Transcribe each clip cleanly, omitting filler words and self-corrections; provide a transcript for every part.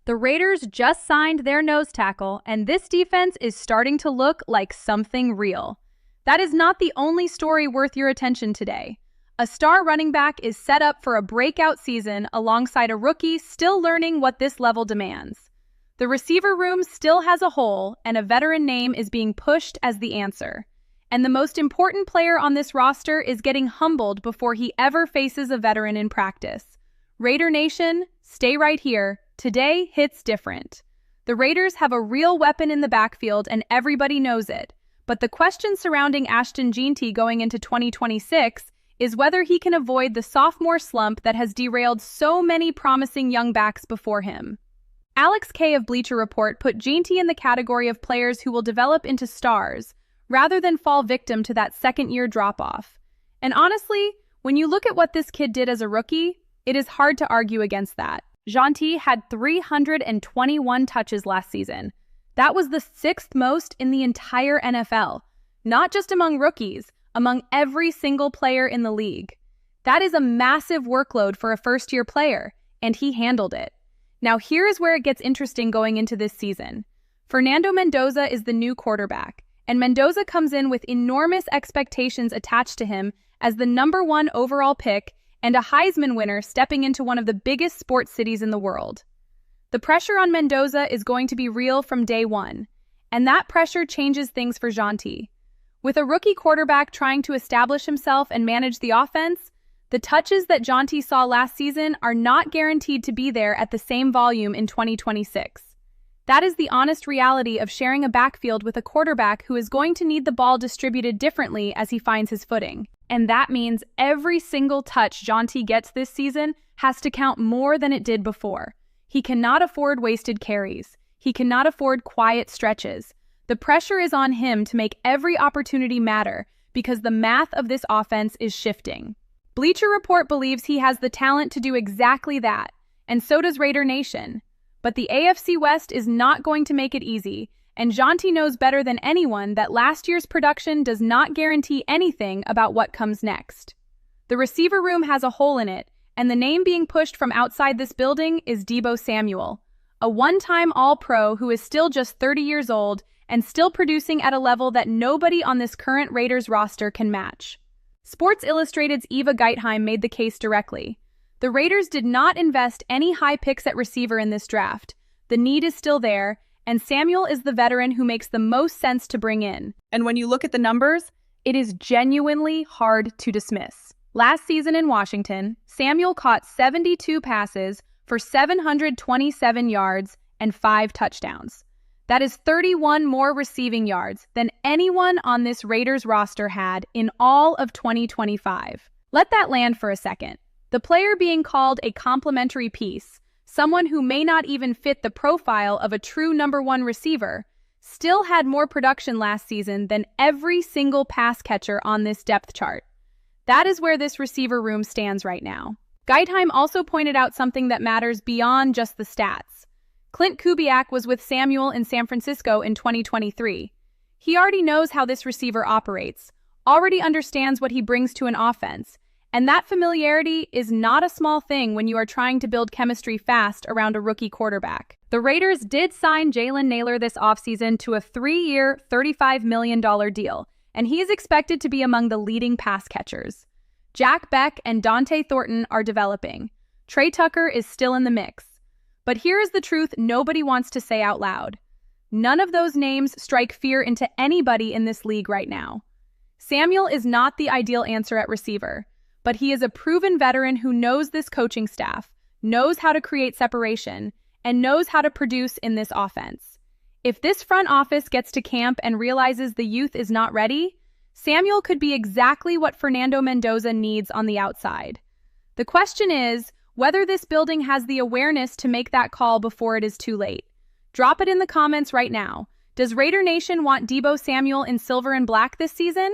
The Raiders just signed their nose tackle, and this defense is starting to look like something real. That is not the only story worth your attention today. A star running back is set up for a breakout season alongside a rookie still learning what this level demands. The receiver room still has a hole, and a veteran name is being pushed as the answer. And the most important player on this roster is getting humbled before he ever faces a veteran in practice. Raider Nation, stay right here. Today hits different. The Raiders have a real weapon in the backfield, and everybody knows it. But the question surrounding Ashton Jeanty going into 2026 is whether he can avoid the sophomore slump that has derailed so many promising young backs before him. Alex K. of Bleacher Report put Jeanty in the category of players who will develop into stars, rather than fall victim to that second-year drop-off. And honestly, when you look at what this kid did as a rookie, it is hard to argue against that. Jeanty had 321 touches last season. That was the sixth most in the entire NFL, not just among rookies, among every single player in the league. That is a massive workload for a first-year player, and he handled it. Now here is where it gets interesting going into this season. Fernando Mendoza is the new quarterback, and Mendoza comes in with enormous expectations attached to him as the #1 overall pick and a Heisman winner stepping into one of the biggest sports cities in the world. The pressure on Mendoza is going to be real from day one, and that pressure changes things for Jeanty. With a rookie quarterback trying to establish himself and manage the offense, the touches that Jeanty saw last season are not guaranteed to be there at the same volume in 2026. That is the honest reality of sharing a backfield with a quarterback who is going to need the ball distributed differently as he finds his footing. And that means every single touch Jeanty gets this season has to count more than it did before. He cannot afford wasted carries. He cannot afford quiet stretches. The pressure is on him to make every opportunity matter because the math of this offense is shifting. Bleacher Report believes he has the talent to do exactly that, and so does Raider Nation. But the AFC West is not going to make it easy, and Jeanty knows better than anyone that last year's production does not guarantee anything about what comes next. The receiver room has a hole in it, and the name being pushed from outside this building is Deebo Samuel, a one-time All-Pro who is still just 30 years old and still producing at a level that nobody on this current Raiders roster can match. Sports Illustrated's Eva Geithheim made the case directly. The Raiders did not invest any high picks at receiver in this draft. The need is still there, and Samuel is the veteran who makes the most sense to bring in. And when you look at the numbers, it is genuinely hard to dismiss. Last season in Washington, Samuel caught 72 passes for 727 yards and 5 touchdowns. That is 31 more receiving yards than anyone on this Raiders roster had in all of 2025. Let that land for a second. The player being called a complementary piece, someone who may not even fit the profile of a true #1 receiver, still had more production last season than every single pass catcher on this depth chart. That is where this receiver room stands right now. Geithheim also pointed out something that matters beyond just the stats. Clint Kubiak was with Samuel in San Francisco in 2023. He already knows how this receiver operates, already understands what he brings to an offense, and that familiarity is not a small thing when you are trying to build chemistry fast around a rookie quarterback. The Raiders did sign Jalen Nailor this offseason to a 3-year, $35 million deal, and he is expected to be among the leading pass catchers. Jack Beck and Dante Thornton are developing. Trey Tucker is still in the mix. But here is the truth nobody wants to say out loud. None of those names strike fear into anybody in this league right now. Samuel is not the ideal answer at receiver, but he is a proven veteran who knows this coaching staff, knows how to create separation, and knows how to produce in this offense. If this front office gets to camp and realizes the youth is not ready, Samuel could be exactly what Fernando Mendoza needs on the outside. The question is whether this building has the awareness to make that call before it is too late. Drop it in the comments right now. Does Raider Nation want Deebo Samuel in silver and black this season?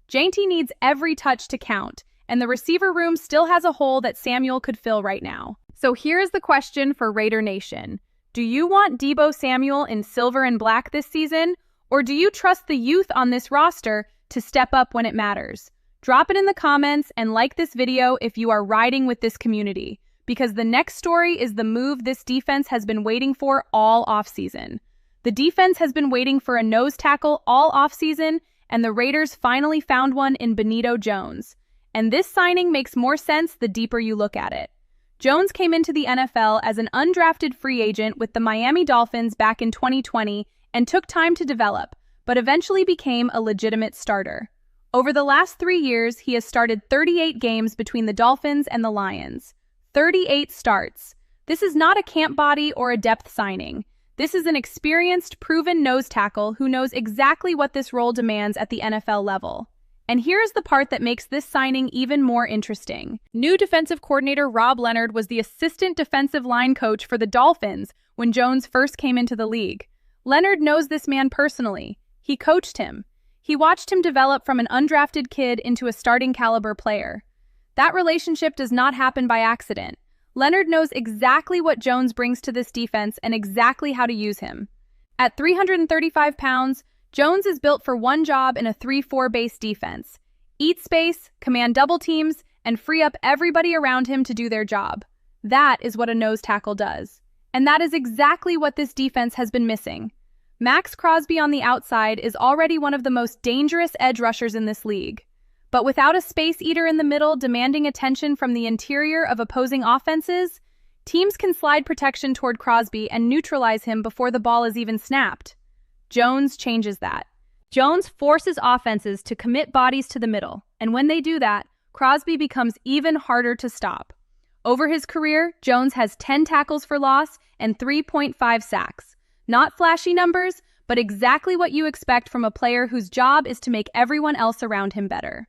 Jeanty needs every touch to count, and the receiver room still has a hole that Samuel could fill right now. So here is the question for Raider Nation. Do you want Deebo Samuel in silver and black this season, or do you trust the youth on this roster to step up when it matters? Drop it in the comments and like this video if you are riding with this community, because the next story is the move this defense has been waiting for all offseason. The defense has been waiting for a nose tackle all offseason, and the Raiders finally found one in Benito Jones. And this signing makes more sense the deeper you look at it. Jones came into the NFL as an undrafted free agent with the Miami Dolphins back in 2020 and took time to develop, but eventually became a legitimate starter. Over the last 3 years, he has started 38 games between the Dolphins and the Lions. 38 starts. This is not a camp body or a depth signing. This is an experienced, proven nose tackle who knows exactly what this role demands at the NFL level. And here's the part that makes this signing even more interesting. New defensive coordinator Rob Leonard was the assistant defensive line coach for the Dolphins when Jones first came into the league. Leonard knows this man personally. He coached him. He watched him develop from an undrafted kid into a starting caliber player. That relationship does not happen by accident. Leonard knows exactly what Jones brings to this defense and exactly how to use him. At 335 pounds, Jones is built for one job in a 3-4 base defense: eat space, command double teams, and free up everybody around him to do their job. That is what a nose tackle does. And that is exactly what this defense has been missing. Max Crosby on the outside is already one of the most dangerous edge rushers in this league. But without a space eater in the middle demanding attention from the interior of opposing offenses, teams can slide protection toward Crosby and neutralize him before the ball is even snapped. Jones changes that. Jones forces offenses to commit bodies to the middle, and when they do that, Crosby becomes even harder to stop. Over his career, Jones has 10 tackles for loss and 3.5 sacks. Not flashy numbers, but exactly what you expect from a player whose job is to make everyone else around him better.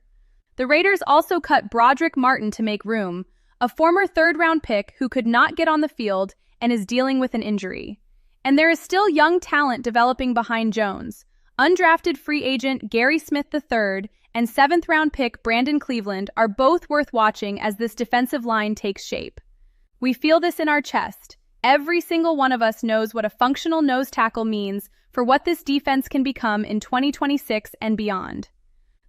The Raiders also cut Broderick Martin to make room, a former third-round pick who could not get on the field and is dealing with an injury. And there is still young talent developing behind Jones. Undrafted free agent Gary Smith III and 7th-round pick Brandon Cleveland are both worth watching as this defensive line takes shape. We feel this in our chest. Every single one of us knows what a functional nose tackle means for what this defense can become in 2026 and beyond.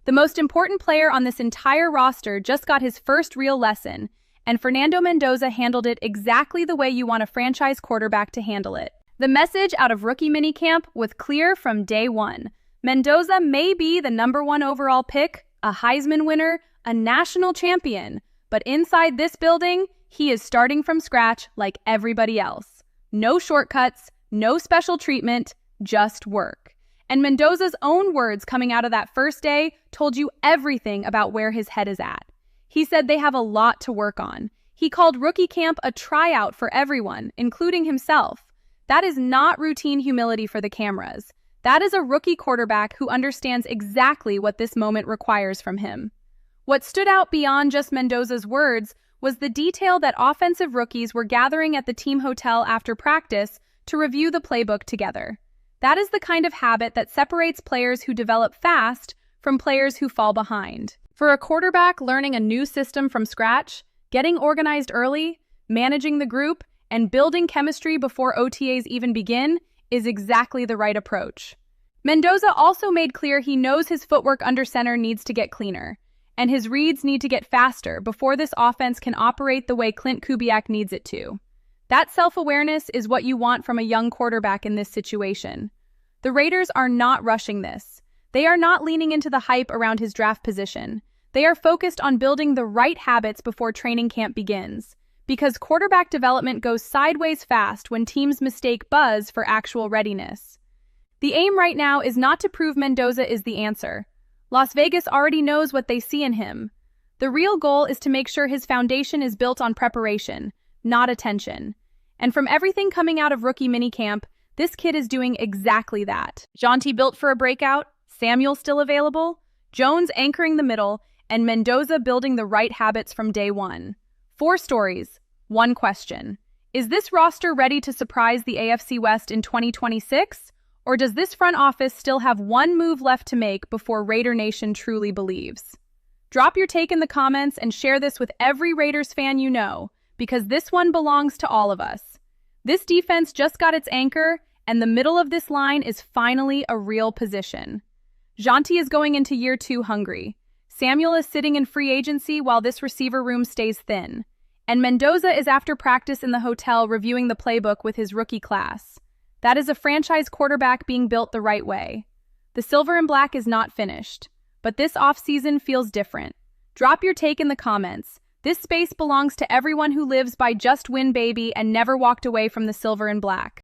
The most important player on this entire roster just got his first real lesson, and Fernando Mendoza handled it exactly the way you want a franchise quarterback to handle it. The message out of rookie minicamp was clear from day one. Mendoza may be the #1 overall pick, a Heisman winner, a national champion, but inside this building, he is starting from scratch like everybody else. No shortcuts, no special treatment, just work. And Mendoza's own words coming out of that first day told you everything about where his head is at. He said they have a lot to work on. He called rookie camp a tryout for everyone, including himself. That is not routine humility for the cameras. That is a rookie quarterback who understands exactly what this moment requires from him. What stood out beyond just Mendoza's words was the detail that offensive rookies were gathering at the team hotel after practice to review the playbook together. That is the kind of habit that separates players who develop fast from players who fall behind. For a quarterback learning a new system from scratch, getting organized early, managing the group, and building chemistry before OTAs even begin is exactly the right approach. Mendoza also made clear he knows his footwork under center needs to get cleaner, and his reads need to get faster before this offense can operate the way Clint Kubiak needs it to. That self-awareness is what you want from a young quarterback in this situation. The Raiders are not rushing this. They are not leaning into the hype around his draft position. They are focused on building the right habits before training camp begins, because quarterback development goes sideways fast when teams mistake buzz for actual readiness. The aim right now is not to prove Mendoza is the answer. Las Vegas already knows what they see in him. The real goal is to make sure his foundation is built on preparation, not attention. And from everything coming out of rookie minicamp, this kid is doing exactly that. Jeanty built for a breakout, Samuel still available, Jones anchoring the middle, and Mendoza building the right habits from day one. 4 stories, 1 question. Is this roster ready to surprise the AFC West in 2026? Or does this front office still have one move left to make before Raider Nation truly believes? Drop your take in the comments and share this with every Raiders fan you know, because this one belongs to all of us. This defense just got its anchor, and the middle of this line is finally a real position. Jeanty is going into year 2 hungry. Samuel is sitting in free agency while this receiver room stays thin. And Mendoza is after practice in the hotel reviewing the playbook with his rookie class. That is a franchise quarterback being built the right way. The silver and black is not finished, but this offseason feels different. Drop your take in the comments. This space belongs to everyone who lives by just win baby and never walked away from the silver and black.